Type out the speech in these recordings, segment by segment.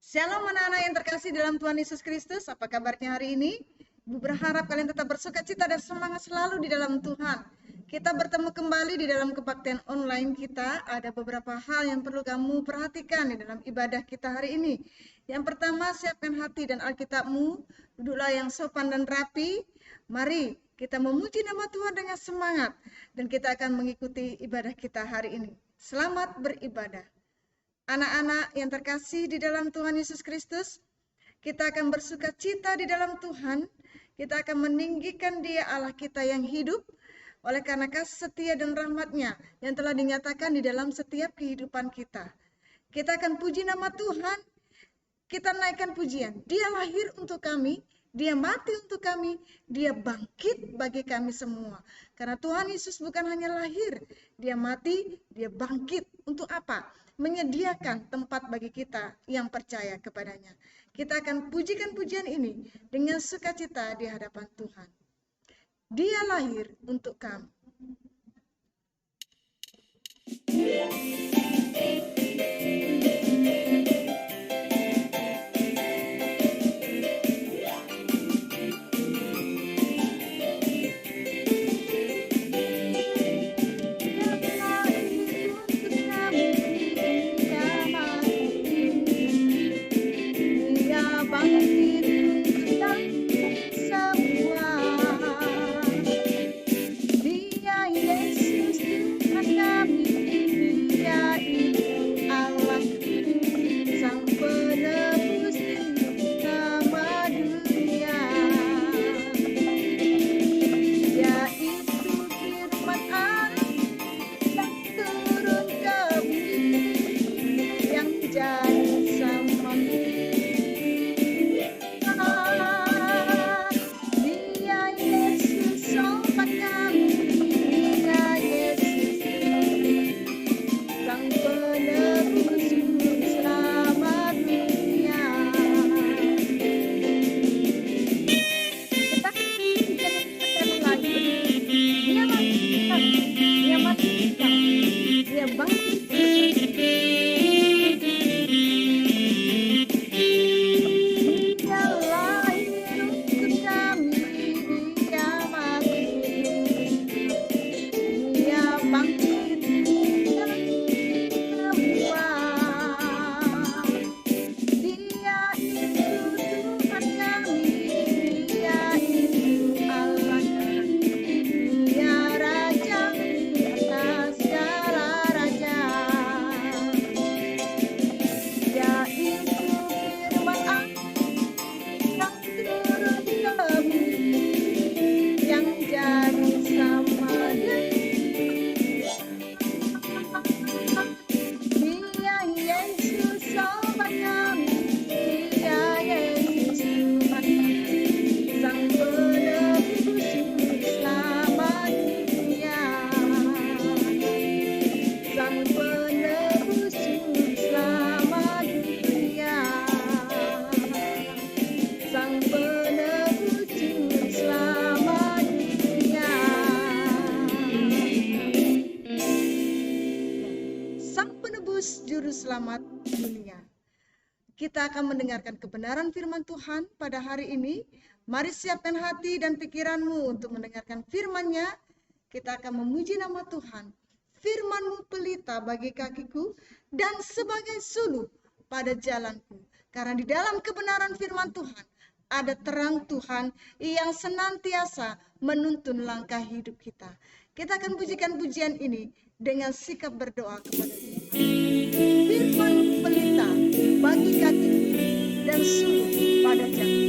Shalom anak-anak yang terkasih dalam Tuhan Yesus Kristus. Apa kabarnya hari ini? Ibu berharap kalian tetap bersuka cita dan semangat selalu di dalam Tuhan. Kita bertemu kembali di dalam kebaktian online kita. Ada beberapa hal yang perlu kamu perhatikan di dalam ibadah kita hari ini. Yang pertama, siapkan hati dan Alkitabmu. Duduklah yang sopan dan rapi. Mari kita memuji nama Tuhan dengan semangat. Dan kita akan mengikuti ibadah kita hari ini. Selamat beribadah. Anak-anak yang terkasih di dalam Tuhan Yesus Kristus, kita akan bersuka cita di dalam Tuhan. Kita akan meninggikan Dia Allah kita yang hidup, oleh karena kasih setia dan rahmat-Nya yang telah dinyatakan di dalam setiap kehidupan kita. Kita akan puji nama Tuhan, kita naikkan pujian. Dia lahir untuk kami, Dia mati untuk kami, Dia bangkit bagi kami semua. Karena Tuhan Yesus bukan hanya lahir, Dia mati, Dia bangkit. Untuk apa? Menyediakan tempat bagi kita yang percaya kepadanya. Kita akan pujikan pujian ini dengan sukacita di hadapan Tuhan. Dia lahir untuk kamu. Juru Selamat dunia. Kita akan mendengarkan kebenaran firman Tuhan pada hari ini. Mari siapkan hati dan pikiranmu untuk mendengarkan firman-Nya. Kita akan memuji nama Tuhan. Firman-Mu pelita bagi kakiku dan sebagai suluh pada jalanku. Karena di dalam kebenaran firman Tuhan ada terang Tuhan yang senantiasa menuntun langkah hidup kita. Kita akan pujikan pujian ini dengan sikap berdoa kepada Tuhan. Firman pelita bagi kaki dan suluh pada jalan.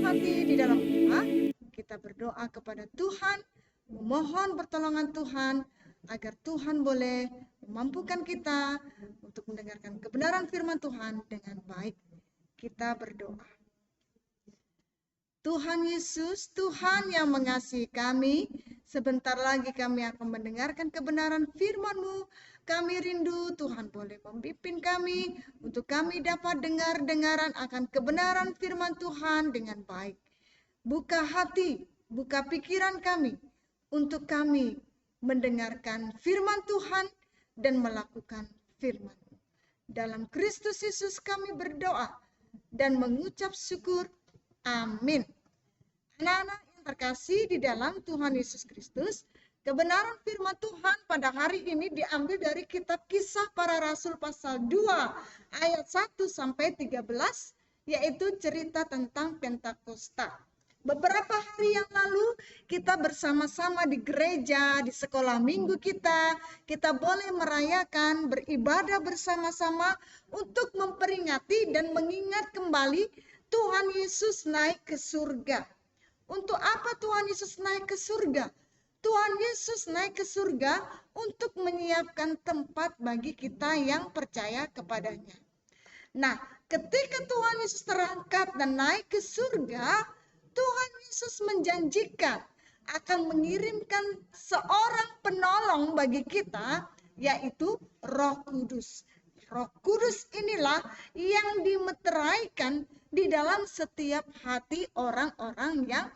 hati di dalam doa, kita berdoa kepada Tuhan, memohon pertolongan Tuhan, agar Tuhan boleh memampukan kita untuk mendengarkan kebenaran firman Tuhan dengan baik. Kita berdoa. Tuhan Yesus, Tuhan yang mengasihi kami, sebentar lagi kami akan mendengarkan kebenaran firman-Mu. Kami rindu Tuhan boleh mempimpin kami untuk kami dapat dengar-dengaran akan kebenaran firman Tuhan dengan baik. Buka hati, buka pikiran kami untuk kami mendengarkan firman Tuhan dan melakukan firman-Mu. Dalam Kristus Yesus kami berdoa dan mengucap syukur. Amin. Anak-anak yang terkasih di dalam Tuhan Yesus Kristus, kebenaran firman Tuhan pada hari ini diambil dari kitab Kisah Para Rasul pasal 2 ayat 1 sampai 13, yaitu cerita tentang Pentakosta. Beberapa hari yang lalu kita bersama-sama di gereja, di sekolah minggu kita boleh merayakan, beribadah bersama-sama untuk memperingati dan mengingat kembali Tuhan Yesus naik ke surga. Untuk apa Tuhan Yesus naik ke surga? Tuhan Yesus naik ke surga untuk menyiapkan tempat bagi kita yang percaya kepadanya. Nah, ketika Tuhan Yesus terangkat dan naik ke surga, Tuhan Yesus menjanjikan akan mengirimkan seorang penolong bagi kita, yaitu Roh Kudus. Roh Kudus inilah yang dimeteraikan di dalam setiap hati orang-orang yang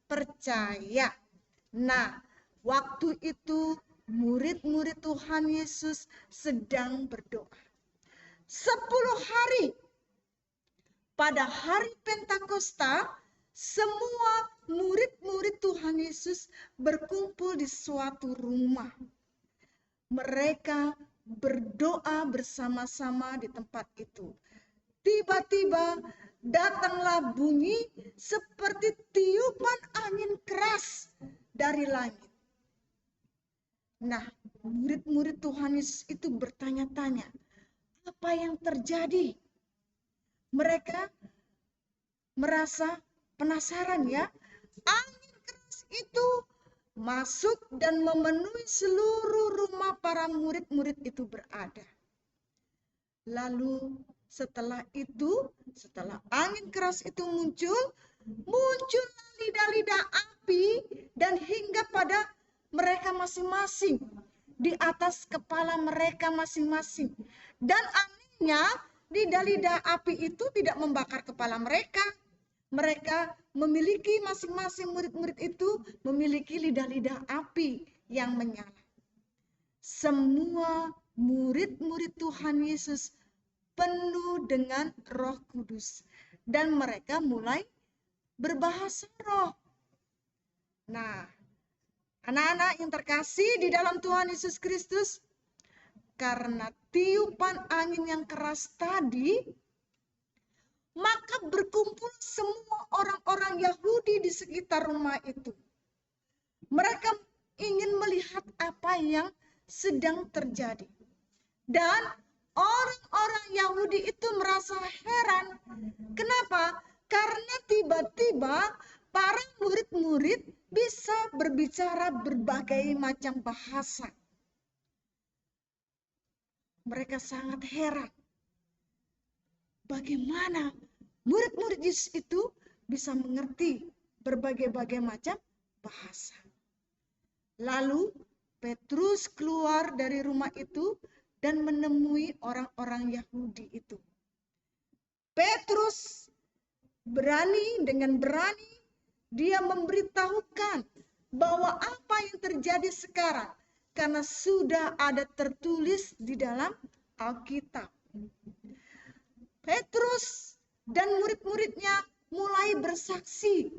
percaya. Nah, waktu itu murid-murid Tuhan Yesus sedang berdoa. 10 hari pada hari Pentakosta, semua murid-murid Tuhan Yesus berkumpul di suatu rumah. Mereka berdoa bersama-sama di tempat itu. Tiba-tiba datanglah bunyi seperti tiupan angin keras dari langit. Nah, murid-murid Tuhan Yesus itu bertanya-tanya, apa yang terjadi? Mereka merasa penasaran ya. Angin keras itu masuk dan memenuhi seluruh rumah para murid-murid itu berada. Lalu setelah angin keras itu muncul lidah-lidah api dan hingga pada mereka masing-masing, di atas kepala mereka masing-masing. Dan anehnya, lidah-lidah api itu tidak membakar kepala mereka. Mereka memiliki masing-masing murid-murid itu memiliki lidah-lidah api yang menyala. Semua murid-murid Tuhan Yesus penuh dengan Roh Kudus dan mereka mulai berbahasa roh. Nah, anak-anak yang terkasih di dalam Tuhan Yesus Kristus, karena tiupan angin yang keras tadi, maka berkumpul semua orang-orang Yahudi di sekitar rumah itu. Mereka ingin melihat apa yang sedang terjadi. Dan orang-orang Yahudi itu merasa heran. Kenapa? Karena tiba-tiba para murid-murid bisa berbicara berbagai macam bahasa. Mereka sangat heran. Bagaimana murid-murid Yesus itu bisa mengerti berbagai-bagai macam bahasa. Lalu Petrus keluar dari rumah itu dan menemui orang-orang Yahudi itu. Petrus dengan berani dia memberitahukan bahwa apa yang terjadi sekarang karena sudah ada tertulis di dalam Alkitab. Petrus dan murid-muridnya mulai bersaksi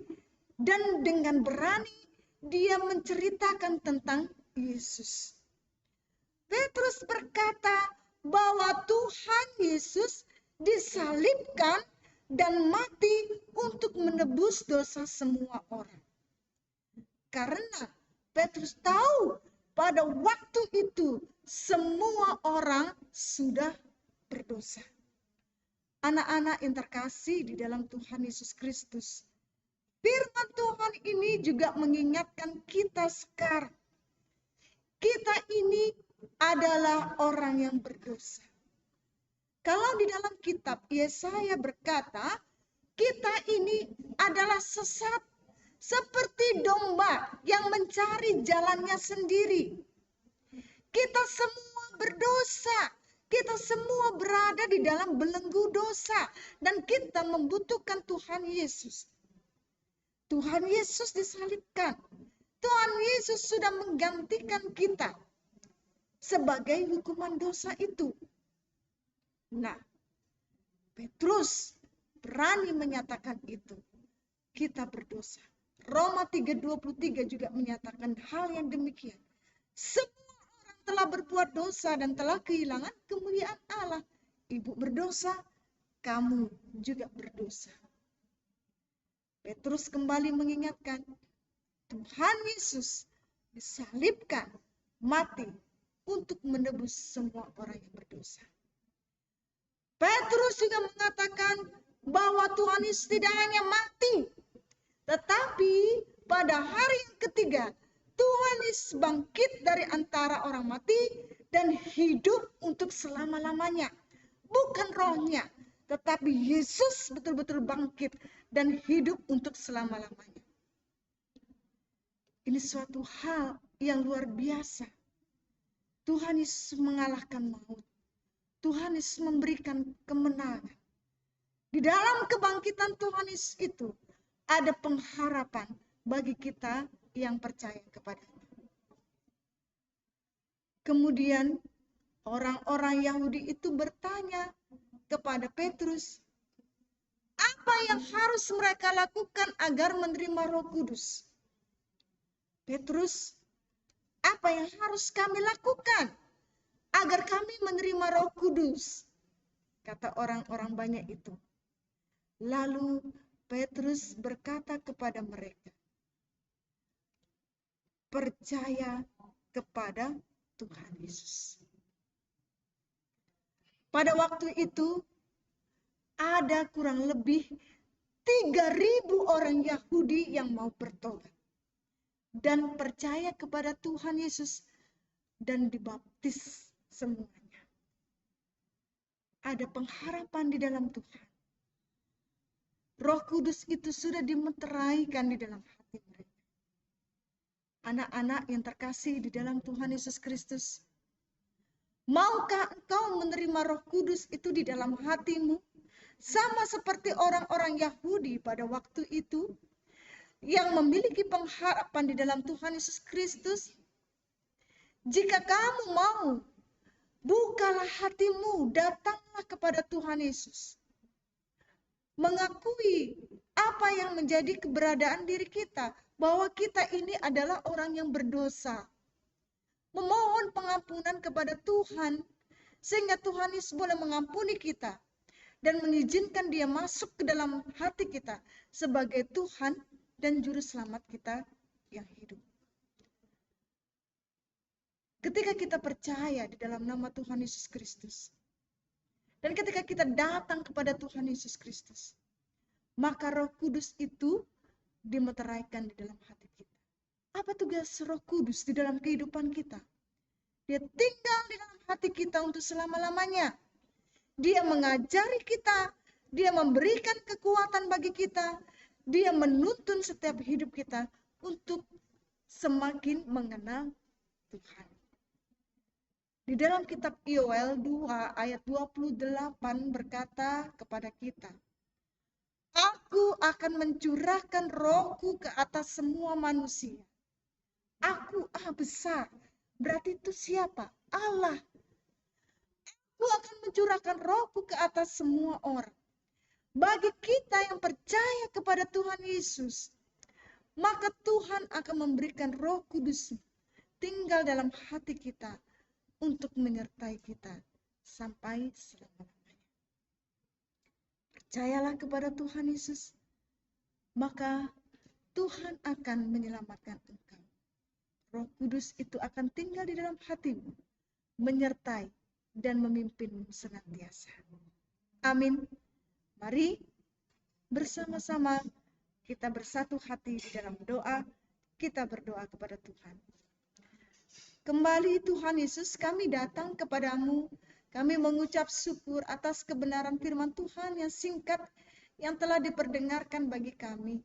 dan dengan berani dia menceritakan tentang Yesus. Petrus berkata bahwa Tuhan Yesus disalibkan dan mati untuk menebus dosa semua orang. Karena Petrus tahu pada waktu itu semua orang sudah berdosa. Anak-anak yang terkasih di dalam Tuhan Yesus Kristus, Firman Tuhan ini juga mengingatkan kita sekarang. Kita ini adalah orang yang berdosa. Kalau di dalam kitab Yesaya berkata, kita ini adalah sesat seperti domba yang mencari jalannya sendiri. Kita semua berdosa. Kita semua berada di dalam belenggu dosa. Dan kita membutuhkan Tuhan Yesus. Tuhan Yesus disalibkan. Tuhan Yesus sudah menggantikan kita sebagai hukuman dosa itu. Nah, Petrus berani menyatakan itu. Kita berdosa. Roma 3:23 juga menyatakan hal yang demikian. Semua orang telah berbuat dosa dan telah kehilangan kemuliaan Allah. Ibu berdosa, kamu juga berdosa. Petrus kembali mengingatkan, Tuhan Yesus disalibkan, mati untuk menebus semua orang yang berdosa. Petrus juga mengatakan bahwa Tuhan Yesus tidak hanya mati, tetapi pada hari yang ketiga, Tuhan Yesus bangkit dari antara orang mati dan hidup untuk selama-lamanya. Bukan rohnya, tetapi Yesus betul-betul bangkit dan hidup untuk selama-lamanya. Ini suatu hal yang luar biasa. Tuhan Yesus mengalahkan maut. Tuhan Yesus memberikan kemenangan. Di dalam kebangkitan Tuhan Yesus itu, ada pengharapan bagi kita yang percaya kepadanya. Kemudian orang-orang Yahudi itu bertanya kepada Petrus, apa yang harus mereka lakukan agar menerima Roh Kudus? Petrus, apa yang harus kami lakukan agar kami menerima Roh Kudus? Kata orang-orang banyak itu. Lalu Petrus berkata kepada mereka, percaya kepada Tuhan Yesus. Pada waktu itu ada kurang lebih 3.000 orang Yahudi yang mau bertobat dan percaya kepada Tuhan Yesus dan dibaptis semuanya. Ada pengharapan di dalam Tuhan. Roh Kudus itu sudah dimeteraikan di dalam hati mereka. Anak-anak yang terkasih di dalam Tuhan Yesus Kristus, maukah engkau menerima Roh Kudus itu di dalam hatimu? Sama seperti orang-orang Yahudi pada waktu itu yang memiliki pengharapan di dalam Tuhan Yesus Kristus. Jika kamu mau, bukalah hatimu, datanglah kepada Tuhan Yesus. Mengakui apa yang menjadi keberadaan diri kita, bahwa kita ini adalah orang yang berdosa. Memohon pengampunan kepada Tuhan, sehingga Tuhan Yesus boleh mengampuni kita dan mengizinkan Dia masuk ke dalam hati kita sebagai Tuhan dan Juru Selamat kita yang hidup. Ketika kita percaya di dalam nama Tuhan Yesus Kristus, dan ketika kita datang kepada Tuhan Yesus Kristus, maka Roh Kudus itu dimeteraikan di dalam hati kita. Apa tugas Roh Kudus di dalam kehidupan kita? Dia tinggal di dalam hati kita untuk selama-lamanya. Dia mengajari kita, Dia memberikan kekuatan bagi kita, Dia menuntun setiap hidup kita untuk semakin mengenal Tuhan. Di dalam kitab Yoel 2 ayat 28 berkata kepada kita, Aku akan mencurahkan rohku ke atas semua manusia. Aku besar. Berarti itu siapa? Allah. Aku akan mencurahkan rohku ke atas semua orang. Bagi kita yang percaya kepada Tuhan Yesus, maka Tuhan akan memberikan Roh Kudus tinggal dalam hati kita untuk menyertai kita sampai selama-lamanya. Percayalah kepada Tuhan Yesus, maka Tuhan akan menyelamatkan engkau. Roh Kudus itu akan tinggal di dalam hatimu, menyertai dan memimpinmu senantiasa. Amin. Mari bersama-sama kita bersatu hati di dalam doa, kita berdoa kepada Tuhan. Kembali Tuhan Yesus, kami datang kepadamu, kami mengucap syukur atas kebenaran firman Tuhan yang singkat, yang telah diperdengarkan bagi kami.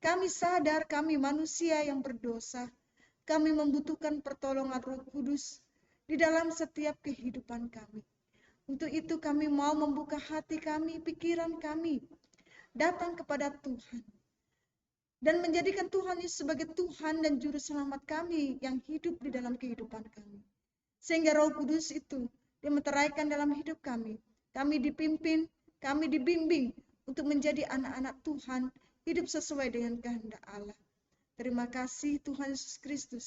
Kami sadar kami manusia yang berdosa, kami membutuhkan pertolongan Roh Kudus di dalam setiap kehidupan kami. Untuk itu kami mau membuka hati kami, pikiran kami, datang kepada Tuhan. Dan menjadikan Tuhan Yesus sebagai Tuhan dan Juru Selamat kami yang hidup di dalam kehidupan kami. Sehingga Roh Kudus itu dimeteraikan dalam hidup kami. Kami dipimpin, kami dibimbing untuk menjadi anak-anak Tuhan, hidup sesuai dengan kehendak Allah. Terima kasih Tuhan Yesus Kristus.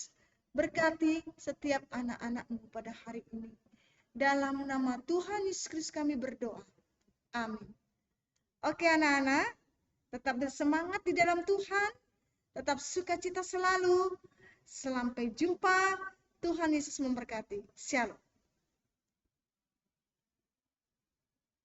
Berkati setiap anak-anak-Mu pada hari ini. Dalam nama Tuhan Yesus Kristus kami berdoa. Amin. Oke anak-anak, tetap bersemangat di dalam Tuhan. Tetap sukacita selalu. Sampai jumpa. Tuhan Yesus memberkati. Shalom.